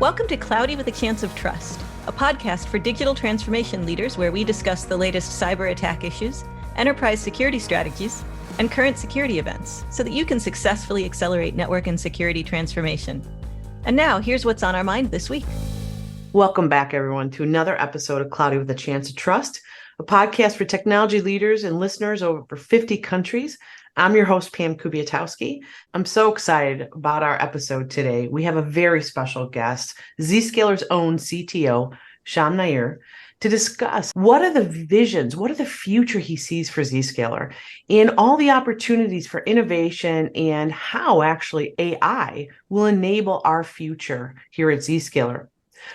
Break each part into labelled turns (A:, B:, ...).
A: Welcome to Cloudy with a Chance of Trust, a podcast for digital transformation leaders where we discuss the latest cyber attack issues, enterprise security strategies, and current security events so that you can successfully accelerate network and security transformation. And now, here's what's on our mind this week.
B: Welcome back, everyone, to another episode of Cloudy with a Chance of Trust, a podcast for technology leaders and listeners over 50 countries. I'm your host, Pam Kubiatowski. I'm so excited about our episode today. We have a very special guest, Zscaler's own CTO, Syam Nair, to discuss what are the visions, what are the future he sees for Zscaler, and all the opportunities for innovation and how actually AI will enable our future here at Zscaler.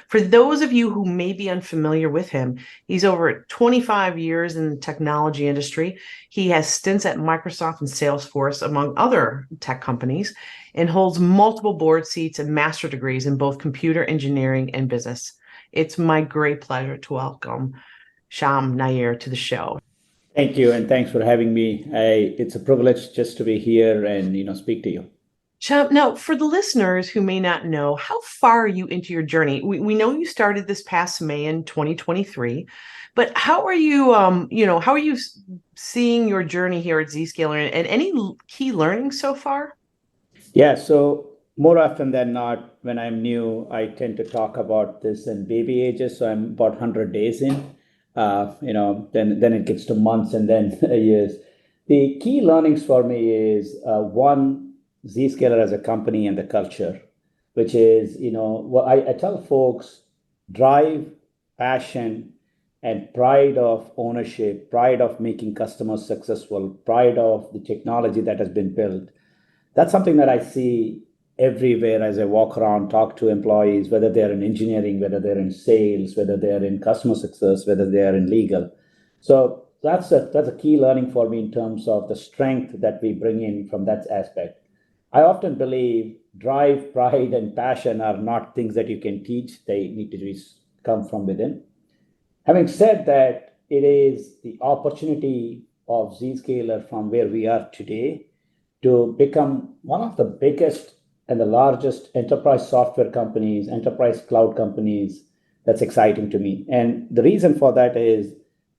B: For those of you who may be unfamiliar with him, he's over 25 years in the technology industry. He has stints at Microsoft and Salesforce, among other tech companies, and holds multiple board seats and master degrees in both computer engineering and business. It's my great pleasure to welcome Syam Nair to the show.
C: Thank you, and thanks for having me. It's a privilege just to be here and speak to you.
B: Syam, now, for the listeners who may not know, how far are you into your journey? We know you started this past May in 2023, but how are you, how are you seeing your journey here at Zscaler and any key learnings so far?
C: Yeah, so more often than not, when I'm new, I tend to talk about this in baby ages. So I'm about 100 days in, then it gets to months and then years. The key learnings for me is one, Zscaler as a company and the culture, which is, what I tell folks, drive, passion, and pride of ownership, pride of making customers successful, pride of the technology that has been built. That's something that I see everywhere as I walk around, talk to employees, whether they're in engineering, whether they're in sales, whether they're in customer success, whether they're in legal. So that's a key learning for me in terms of the strength that we bring in from that aspect. I often believe drive, pride, and passion are not things that you can teach. They need to come from within. Having said that, it is the opportunity of Zscaler from where we are today to become one of the biggest and the largest enterprise software companies, enterprise cloud companies. That's exciting to me. And the reason for that is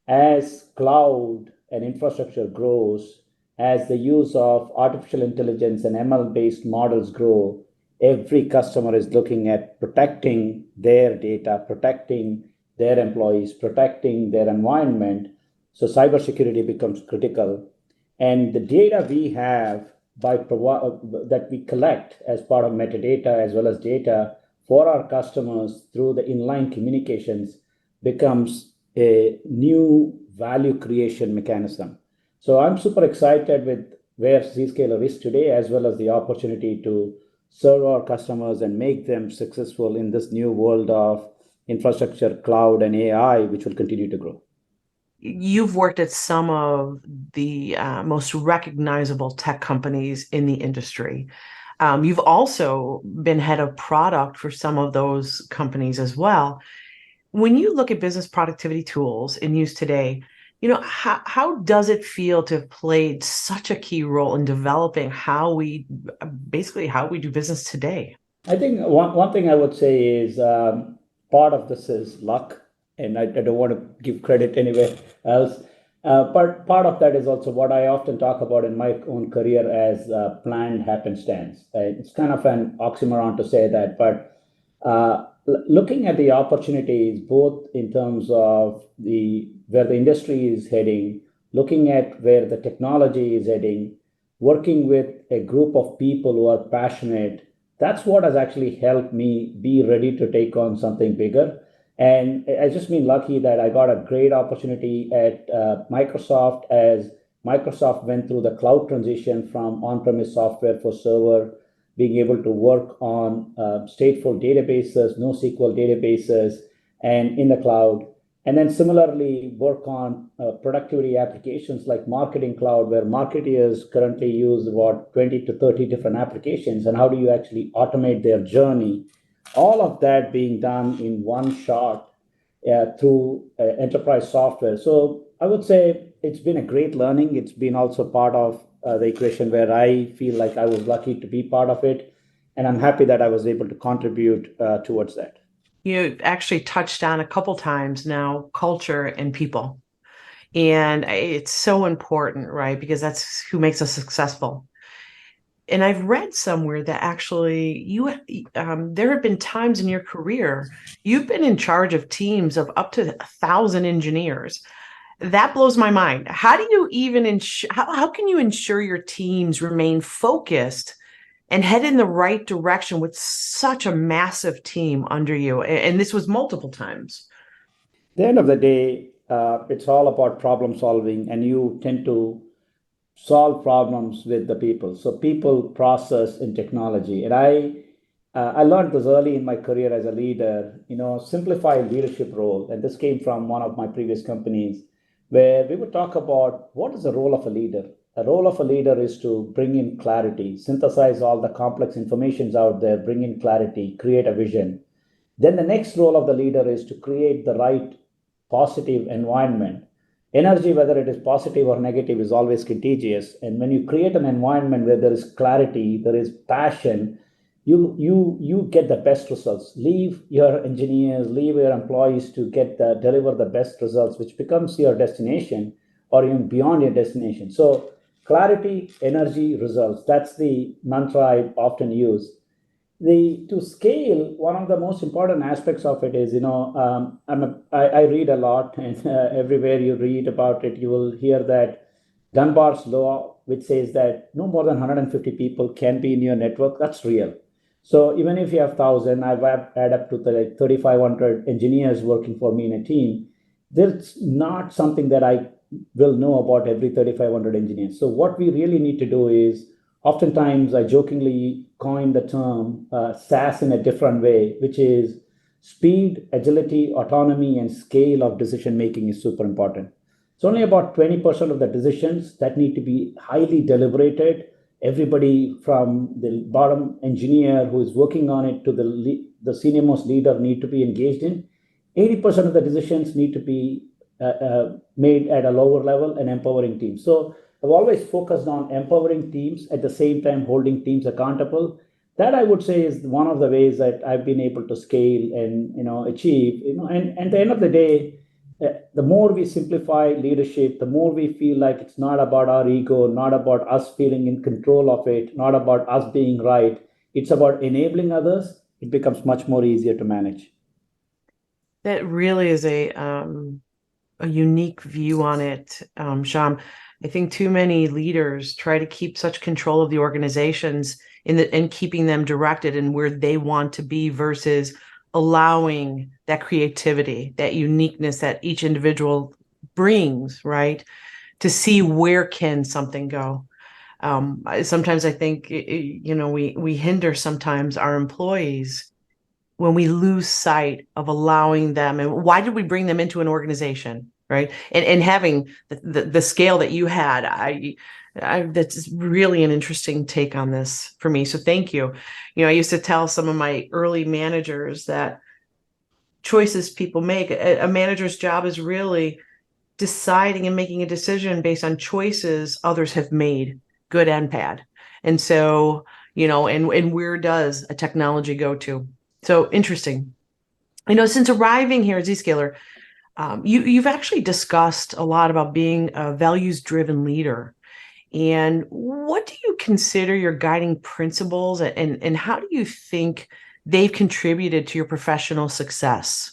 C: as cloud and infrastructure grows, as the use of artificial intelligence and ML-based models grow, every customer is looking at protecting their data, protecting their employees, protecting their environment. So cybersecurity becomes critical. And the data we have that we collect as part of metadata as well as data for our customers through the inline communications becomes a new value creation mechanism. So I'm super excited with where Zscaler is today, as well as the opportunity to serve our customers and make them successful in this new world of infrastructure, cloud, and AI, which will continue to grow.
B: You've worked at some of the most recognizable tech companies in the industry. You've also been head of product for some of those companies as well. When you look at business productivity tools in use today, how does it feel to have played such a key role in developing how we do business today?
C: I think one thing I would say is part of this is luck, and I don't want to give credit anywhere else. But part of that is also what I often talk about in my own career as planned happenstance. It's kind of an oxymoron to say that, but looking at the opportunities, both in terms of where the industry is heading, looking at where the technology is heading, working with a group of people who are passionate, that's what has actually helped me be ready to take on something bigger. And I just been lucky that I got a great opportunity at Microsoft as Microsoft went through the cloud transition from on-premise software for server, being able to work on stateful databases, NoSQL databases, and in the cloud. And then similarly work on productivity applications like Marketing Cloud, where marketers currently use about 20 to 30 different applications. And how do you actually automate their journey? All of that being done in one shot through enterprise software. So I would say it's been a great learning. It's been also part of the equation where I feel like I was lucky to be part of it. And I'm happy that I was able to contribute towards that.
B: You actually touched on a couple times now culture and people. And it's so important, right? Because that's who makes us successful. And I've read somewhere that actually there have been times in your career you've been in charge of teams of up to 1,000 engineers. That blows my mind. How do you even how can you ensure your teams remain focused and head in the right direction with such a massive team under you? And this was multiple times.
C: At the end of the day, it's all about problem solving, and you tend to solve problems with the people. So people, process, and technology. And I learned this early in my career as a leader. Simplify leadership role, and this came from one of my previous companies, where we would talk about what is the role of a leader. A role of a leader is to bring in clarity, synthesize all the complex informations out there, bring in clarity, create a vision. Then the next role of the leader is to create the right positive environment. Energy, whether it is positive or negative, is always contagious. And when you create an environment where there is clarity, there is passion, you get the best results. Leave your engineers, leave your employees to deliver the best results, which becomes your destination or even beyond your destination. So clarity, energy, results. That's the mantra I often use. To scale, one of the most important aspects of it is, I read a lot, and everywhere you read about it, you will hear that Dunbar's law, which says that no more than 150 people can be in your network. That's real. So even if you have 1,000, I've add up to like 3,500 engineers working for me in a team. There's not something that I will know about every 3,500 engineers. So what we really need to do is, oftentimes I jokingly coin the term SaaS in a different way, which is speed, agility, autonomy, and scale of decision making is super important. It's only about 20% of the decisions that need to be highly deliberated. Everybody from the bottom engineer who is working on it to the senior most leader need to be engaged in. 80% of the decisions need to be made at a lower level and empowering teams. So I've always focused on empowering teams at the same time holding teams accountable. That, I would say, is one of the ways that I've been able to scale and achieve. And at the end of the day, the more we simplify leadership, the more we feel like it's not about our ego, not about us feeling in control of it, not about us being right. It's about enabling others. It becomes much more easier to manage.
B: That really is a unique view on it, Sham. I think too many leaders try to keep such control of the organizations and keeping them directed in where they want to be versus allowing that creativity, that uniqueness that each individual brings, right? To see where can something go. Sometimes I think, we hinder sometimes our employees when we lose sight of allowing them. And why did we bring them into an organization, right? And having the scale that you had, that's really an interesting take on this for me. So thank you. I used to tell some of my early managers that choices people make, a manager's job is really deciding and making a decision based on choices others have made, good and bad. And so, and where does a technology go to? So interesting. Since arriving here at Zscaler, you've actually discussed a lot about being a values-driven leader. And what do you consider your guiding principles, and how do you think they've contributed to your professional success?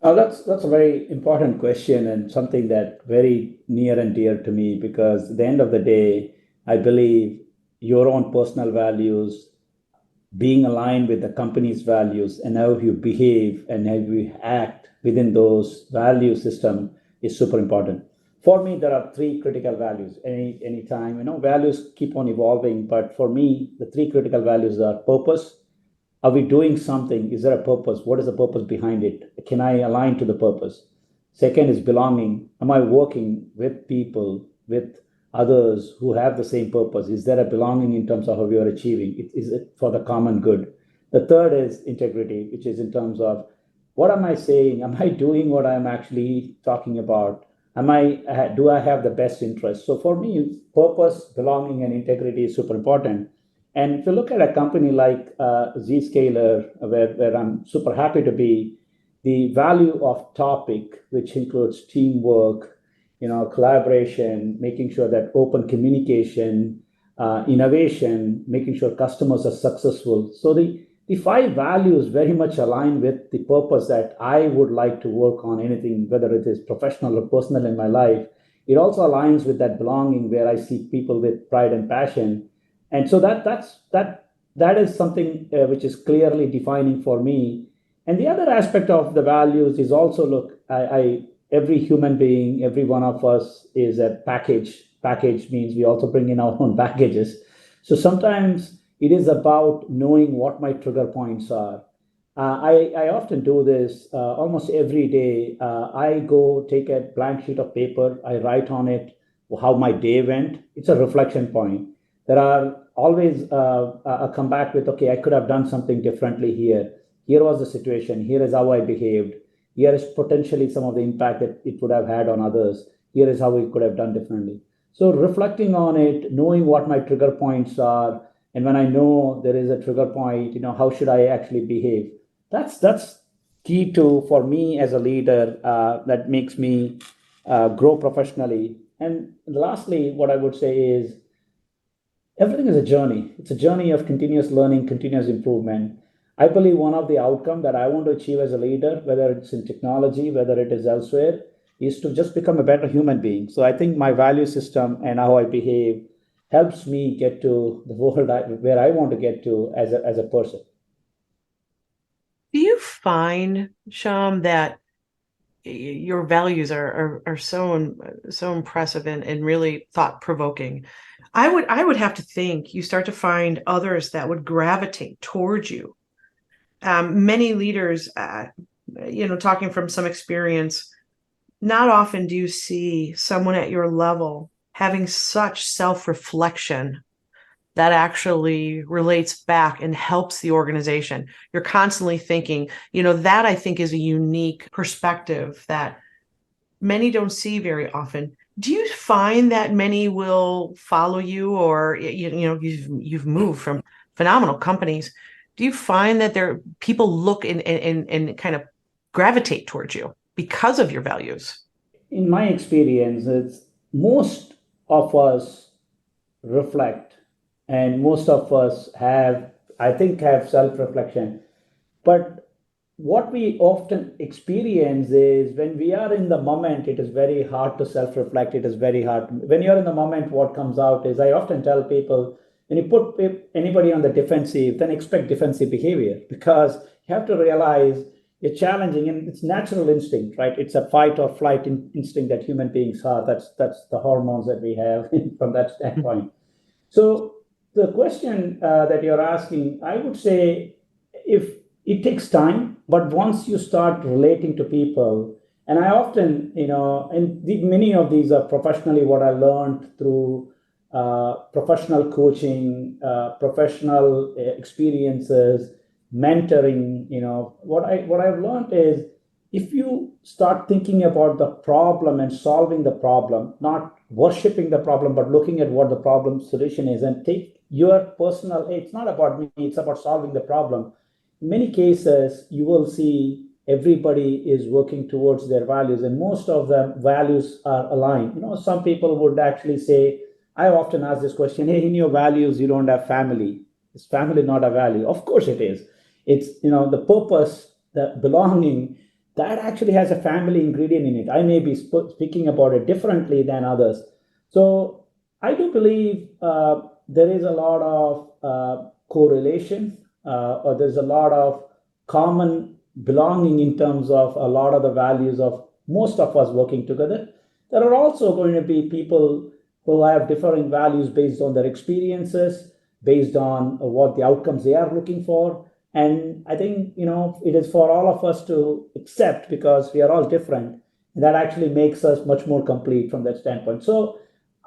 C: That's a very important question, and something that very near and dear to me, because at the end of the day, I believe your own personal values being aligned with the company's values and how you behave and how you act within those value system is super important. For me, there are three critical values. Anytime, values keep on evolving, but for me, the three critical values are purpose. Are we doing something? Is there a purpose? What is the purpose behind it? Can I align to the purpose? Second is belonging. Am I working with people, with others who have the same purpose? Is there a belonging in terms of how we are achieving? Is it for the common good? The third is integrity, which is in terms of what am I saying? Am I doing what I'm actually talking about? Do I have the best interest? So for me, purpose, belonging, and integrity is super important. And if you look at a company like Zscaler, where I'm super happy to be, the value of topic, which includes teamwork, collaboration, making sure that open communication, innovation, making sure customers are successful. So the five values very much align with the purpose that I would like to work on anything, whether it is professional or personal in my life. It also aligns with that belonging where I see people with pride and passion. And so that is something which is clearly defining for me. And the other aspect of the values is also, look, I every human being, every one of us is a package. Package means we also bring in our own packages. So sometimes it is about knowing what my trigger points are. I often do this almost every day. I go take a blank sheet of paper, I write on it how my day went. It's a reflection point. There are always a comeback with, okay, I could have done something differently here. Here was the situation. Here is how I behaved. Here is potentially some of the impact that it would have had on others. Here is how we could have done differently. So reflecting on it, knowing what my trigger points are, and when I know there is a trigger point, how should I actually behave? That's key to for me as a leader. That makes me grow professionally. And lastly, what I would say is everything is a journey. It's a journey of continuous learning, continuous improvement. I believe one of the outcome that I want to achieve as a leader, whether it's in technology, whether it is elsewhere, is to just become a better human being. So I think my value system and how I behave helps me get to the world where I want to get to as a person.
B: Do you find, Sham, that your values are so impressive and really thought provoking? I would have to think you start to find others that would gravitate towards you. Many leaders, talking from some experience, not often do you see someone at your level having such self-reflection that actually relates back and helps the organization. You're constantly thinking, that I think is a unique perspective that many don't see very often. Do you find that many will follow you, or you've moved from phenomenal companies? Do you find that people look and kind of gravitate towards you because of your values?
C: In my experience, it's most of us reflect, and most of us have self-reflection. But what we often experience is when we are in the moment, it is very hard to self-reflect. It is very hard. When you're in the moment, what comes out is, I often tell people, when you put anybody on the defensive, then expect defensive behavior, because you have to realize it's challenging and it's natural instinct, right? It's a fight or flight instinct that human beings have. That's the hormones that we have from that standpoint. So the question that you're asking, I would say, if it takes time, but once you start relating to people, and I often, many of these are professionally what I learned through professional coaching, professional experiences, mentoring. What I've learned is, if you start thinking about the problem and solving the problem, not worshiping the problem, but looking at what the problem solution is, and take your personal, it's not about me, it's about solving the problem. In many cases, you will see everybody is working towards their values, and most of the values are aligned. Some people would actually say, I often ask this question, hey, in your values, you don't have family. Is family not a value? Of course it is. It's, the purpose, the belonging, that actually has a family ingredient in it. I may be speaking about it differently than others. So I do believe there is a lot of correlation, or there's a lot of common belonging in terms of a lot of the values of most of us working together. There are also going to be people who have differing values based on their experiences, based on what the outcomes they are looking for. And I think, it is for all of us to accept, because we are all different. And that actually makes us much more complete from that standpoint. So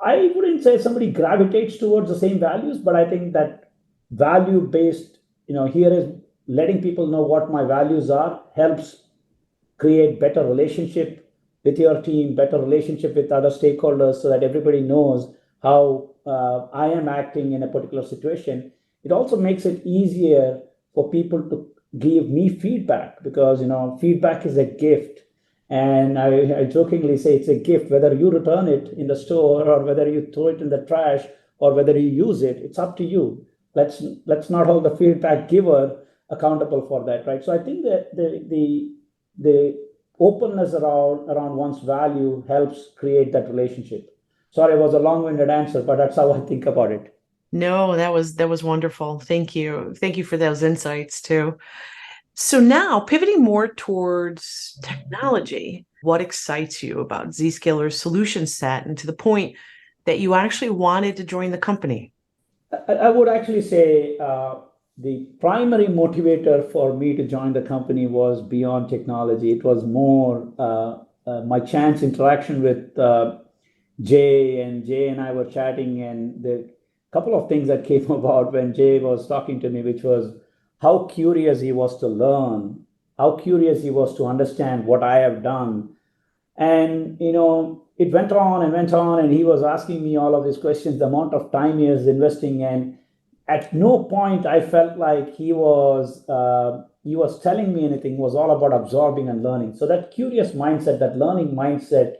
C: I wouldn't say somebody gravitates towards the same values, but I think that value based, here is letting people know what my values are, helps create better relationship with your team, better relationship with other stakeholders, so that everybody knows how I am acting in a particular situation. it also makes it easier for people to give me feedback, because feedback is a gift. And I jokingly say it's a gift. Whether you return it in the store, or whether you throw it in the trash, or whether you use it, it's up to you. Let's not hold the feedback giver accountable for that, right? So I think that the openness around one's value helps create that relationship. Sorry, it was a long-winded answer, but that's how I think about it.
B: No, that was wonderful. Thank you. Thank you for those insights too. So now pivoting more towards technology, what excites you about Zscaler's solution set, and to the point that you actually wanted to join the company?
C: I would actually say the primary motivator for me to join the company was beyond technology. It was more my chance interaction with Jay, and Jay and I were chatting, and the couple of things that came about when Jay was talking to me, which was how curious he was to learn, how curious he was to understand what I have done. And it went on and went on, and he was asking me all of these questions, the amount of time he is investing, and at no point I felt like he was telling me anything. It was all about absorbing and learning. So that curious mindset, that learning mindset,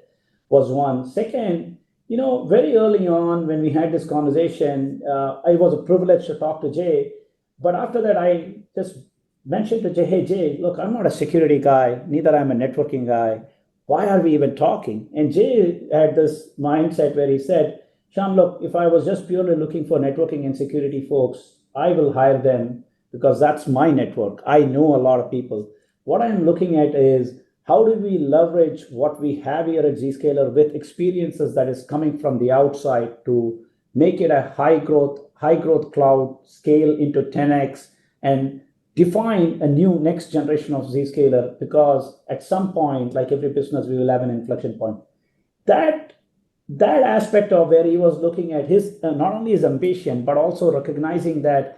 C: was one. Second, very early on when we had this conversation, I was a privilege to talk to Jay. But after that, I just mentioned to Jay, hey, Jay, look, I'm not a security guy, neither I'm a networking guy. Why are we even talking? And Jay had this mindset where he said, Sham, look, if I was just purely looking for networking and security folks, I will hire them because that's my network. I know a lot of people. What I'm looking at is how do we leverage what we have here at Zscaler with experiences that is coming from the outside to make it a high growth cloud, scale into 10x, and define a new next generation of Zscaler, because at some point, like every business, we will have an inflection point. That aspect of where he was looking at his not only his ambition, but also recognizing that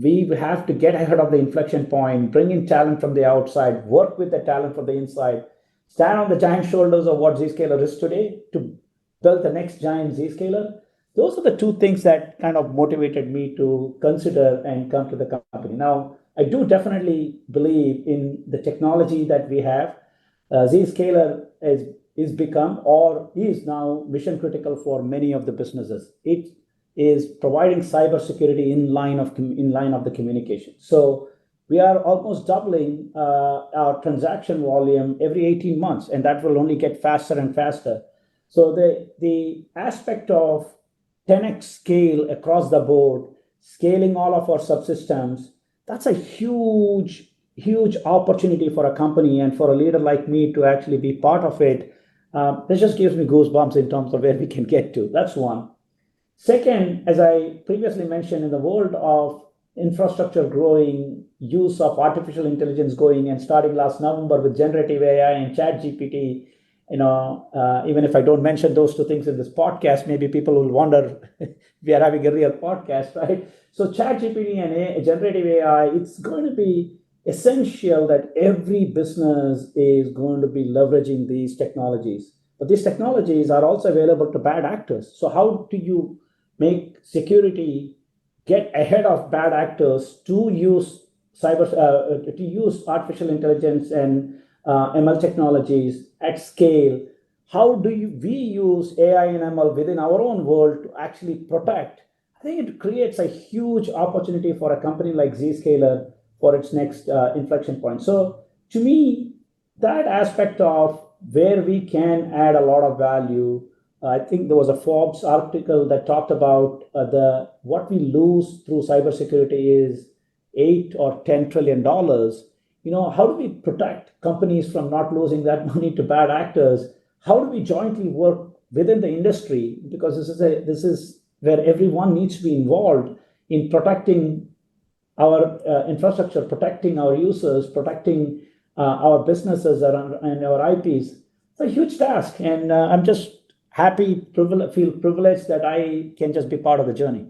C: we have to get ahead of the inflection point, bring in talent from the outside, work with the talent from the inside, stand on the giant shoulders of what Zscaler is today to build the next giant Zscaler. Those are the two things that kind of motivated me to consider and come to the company. Now, I do definitely believe in the technology that we have. Zscaler is become or is now mission critical for many of the businesses. It is providing cybersecurity in line of the communication. So we are almost doubling our transaction volume every 18 months, and that will only get faster and faster. So the aspect of 10x scale across the board, scaling all of our subsystems, that's a huge opportunity for a company and for a leader like me to actually be part of it. This just gives me goosebumps in terms of where we can get to. That's one. Second, as I previously mentioned, in the world of infrastructure growing, use of artificial intelligence going, and starting last November with generative AI and chat GPT, even if I don't mention those two things in this podcast, maybe people will wonder we are having a real podcast, right? So chat GPT and generative AI, it's going to be essential that every business is going to be leveraging these technologies. But these technologies are also available to bad actors. So how do you make security get ahead of bad actors to use to use artificial intelligence and ML technologies at scale? How do we use AI and ML within our own world to actually protect? I think it creates a huge opportunity for a company like Zscaler for its next inflection point. So to me, that aspect of where we can add a lot of value, I think there was a Forbes article that talked about what we lose through cybersecurity is $8 or $10 trillion. How do we protect companies from not losing that money to bad actors? How do we jointly work within the industry? Because this is where everyone needs to be involved in protecting our infrastructure, protecting our users, protecting our businesses and our IPs. It's a huge task, and I'm just feel privileged that I can just be part of the journey.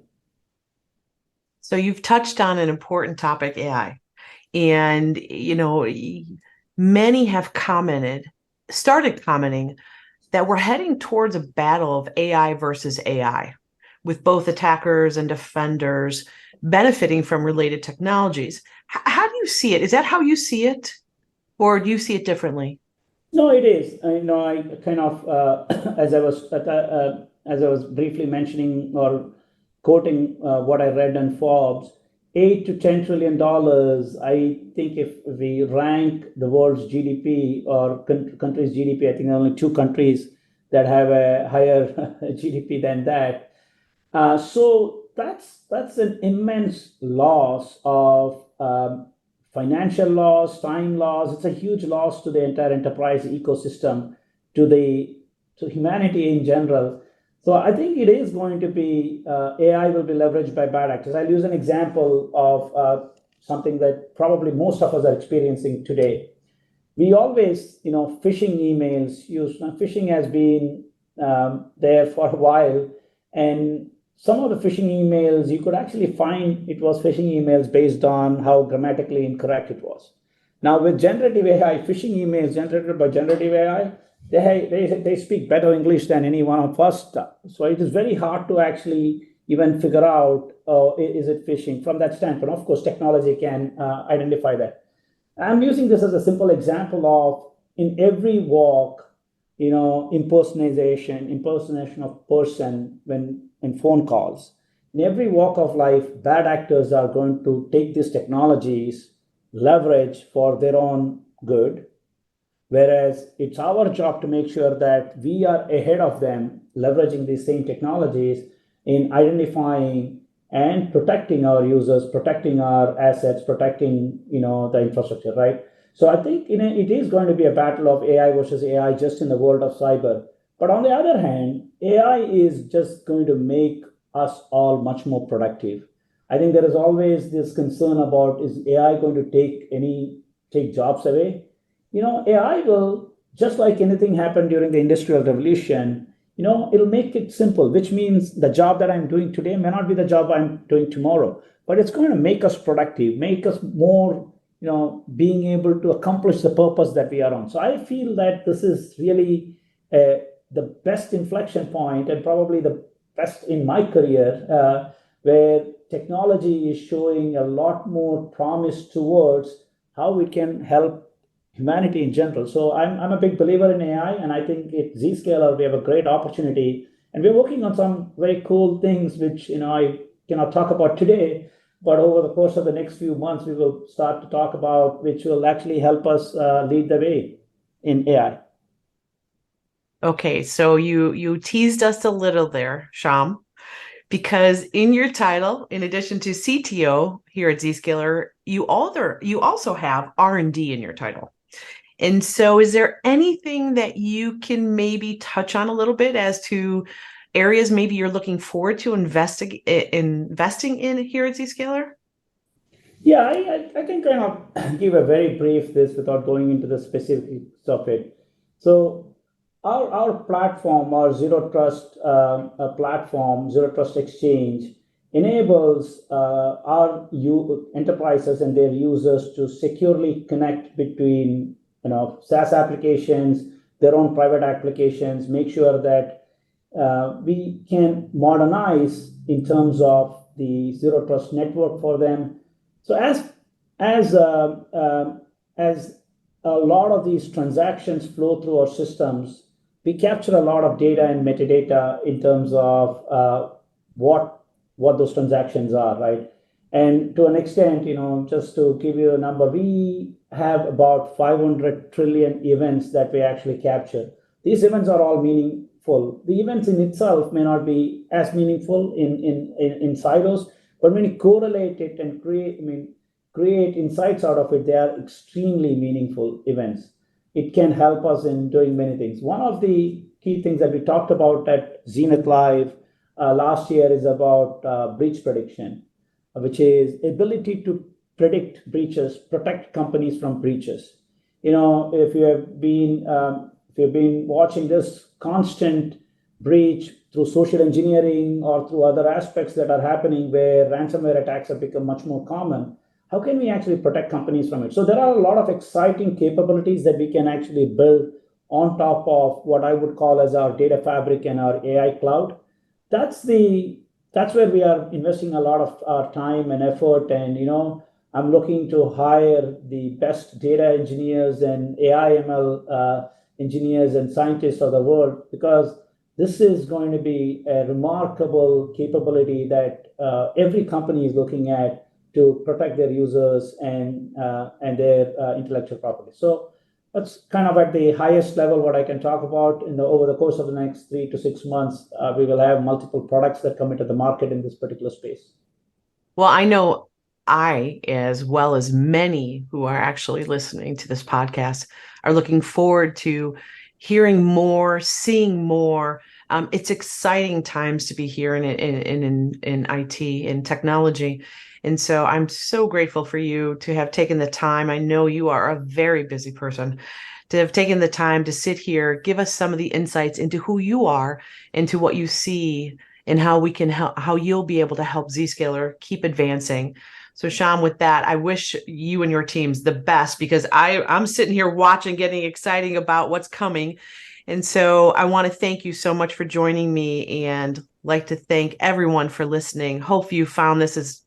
B: So you've touched on an important topic, AI. And, many have started commenting that we're heading towards a battle of AI versus AI, with both attackers and defenders benefiting from related technologies. How do you see it? Is that how you see it, or do you see it differently?
C: No, it is. I kind of, as I was briefly mentioning or quoting what I read in Forbes, $8 to $10 trillion. I think if we rank the world's GDP or countries' GDP, I think there are only two countries that have a higher GDP than that. So that's an immense loss of financial loss, time loss. It's a huge loss to the entire enterprise ecosystem, to humanity in general. So I think it is going to be AI will be leveraged by bad actors. I'll use an example of something that probably most of us are experiencing today. We always, phishing emails. Phishing has been there for a while, and some of the phishing emails you could actually find it was phishing emails based on how grammatically incorrect it was. Now with generative AI, phishing emails generated by generative AI, they speak better English than any one of us does. So it is very hard to actually even figure out, is it phishing from that standpoint. Of course, technology can identify that. I'm using this as a simple example of in every walk, impersonation of person when in phone calls. In every walk of life, bad actors are going to take these technologies, leverage for their own good, whereas it's our job to make sure that we are ahead of them, leveraging these same technologies in identifying and protecting our users, protecting our assets, protecting the infrastructure, right? So I think it is going to be a battle of AI versus AI just in the world of cyber. But on the other hand, AI is just going to make us all much more productive. I think there is always this concern about, is AI going to take jobs away? AI will, just like anything happened during the Industrial Revolution, it'll make it simple, which means the job that I'm doing today may not be the job I'm doing tomorrow, but it's going to make us productive, make us more, being able to accomplish the purpose that we are on. So I feel that this is really the best inflection point and probably the best in my career, where technology is showing a lot more promise towards how we can help humanity in general. So I'm a big believer in AI, and I think at Zscaler we have a great opportunity, and we're working on some very cool things which I cannot talk about today, but over the course of the next few months we will start to talk about, which will actually help us lead the way in AI.
B: Okay, so you teased us a little there, Syam, because in your title, in addition to CTO here at Zscaler, you also have R&D in your title. And so is there anything that you can maybe touch on a little bit as to areas maybe you're looking forward to investing in here at Zscaler?
C: Yeah, I can kind of give a very brief this without going into the specifics of it. So our platform, our zero trust platform, zero trust exchange, enables our enterprises and their users to securely connect between SaaS applications, their own private applications, make sure that we can modernize in terms of the zero trust network for them. So as a lot of these transactions flow through our systems, we capture a lot of data and metadata in terms of what those transactions are, right? And to an extent, just to give you a number, we have about 500 trillion events that we actually capture. These events are all meaningful. The events in itself may not be as meaningful in silos, but when you correlate it and create insights out of it, they are extremely meaningful events. It can help us in doing many things. One of the key things that we talked about at Zenith Live last year is about breach prediction, which is ability to predict breaches, protect companies from breaches. If you've been watching this constant breach through social engineering or through other aspects that are happening where ransomware attacks have become much more common, how can we actually protect companies from it? So there are a lot of exciting capabilities that we can actually build on top of what I would call as our data fabric and our AI cloud. That's the that's where we are investing a lot of our time and effort. And, I'm looking to hire the best data engineers and AI ML engineers and scientists of the world, because this is going to be a remarkable capability that every company is looking at to protect their users and their intellectual property. So that's kind of at the highest level what I can talk about. Over the course of the next 3 to 6 months, we will have multiple products that come into the market in this particular space.
B: Well, I know I, as well as many who are actually listening to this podcast, are looking forward to hearing more, seeing more. It's exciting times to be here in IT, in technology. And so I'm so grateful for you to have taken the time. I know you are a very busy person, to have taken the time to sit here, give us some of the insights into who you are, into what you see, and how we can help, how you'll be able to help Zscaler keep advancing. So Syam, with that, I wish you and your teams the best, because I'm sitting here watching, getting excited about what's coming. And so I want to thank you so much for joining me, and like to thank everyone for listening. Hope you found this is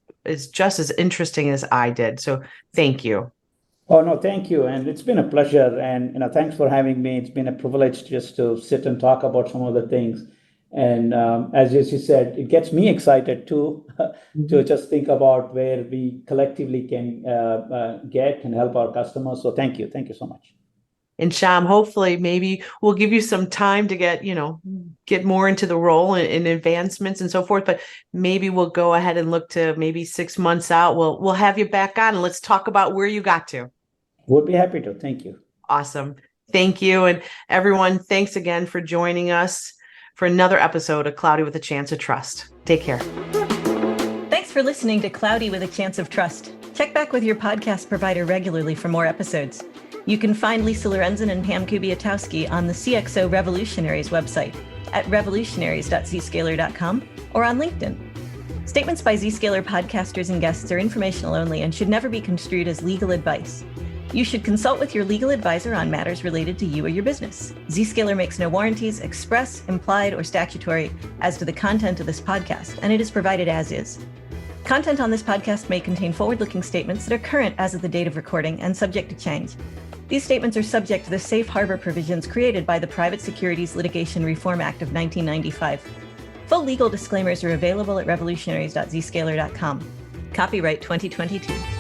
B: just as interesting as I did. So thank you.
C: Oh, no, thank you. And it's been a pleasure. And, thanks for having me. It's been a privilege just to sit and talk about some of the things. And as you said, it gets me excited too, to just think about where we collectively can get and help our customers. So thank you. Thank you so much.
B: And Syam, hopefully maybe we'll give you some time to get more into the role and advancements and so forth, but maybe we'll go ahead and look to maybe 6 months out. We'll have you back on and let's talk about where you got to.
C: Would be happy to. Thank you.
B: Awesome. Thank you. And everyone, thanks again for joining us for another episode of Cloudy with a Chance of Trust. Take care.
A: Thanks for listening to Cloudy with a Chance of Trust. Check back with your podcast provider regularly for more episodes. You can find Lisa Lorenzen and Pam Kubiatowski on the CXO Revolutionaries website at revolutionaries.zscaler.com or on LinkedIn. Statements by Zscaler podcasters and guests are informational only and should never be construed as legal advice. You should consult with your legal advisor on matters related to you or your business. Zscaler makes no warranties, express, implied, or statutory as to the content of this podcast, and it is provided as is. Content on this podcast may contain forward-looking statements that are current as of the date of recording and subject to change. These statements are subject to the safe harbor provisions created by the Private Securities Litigation Reform Act of 1995. Full legal disclaimers are available at revolutionaries.zscaler.com. Copyright 2022.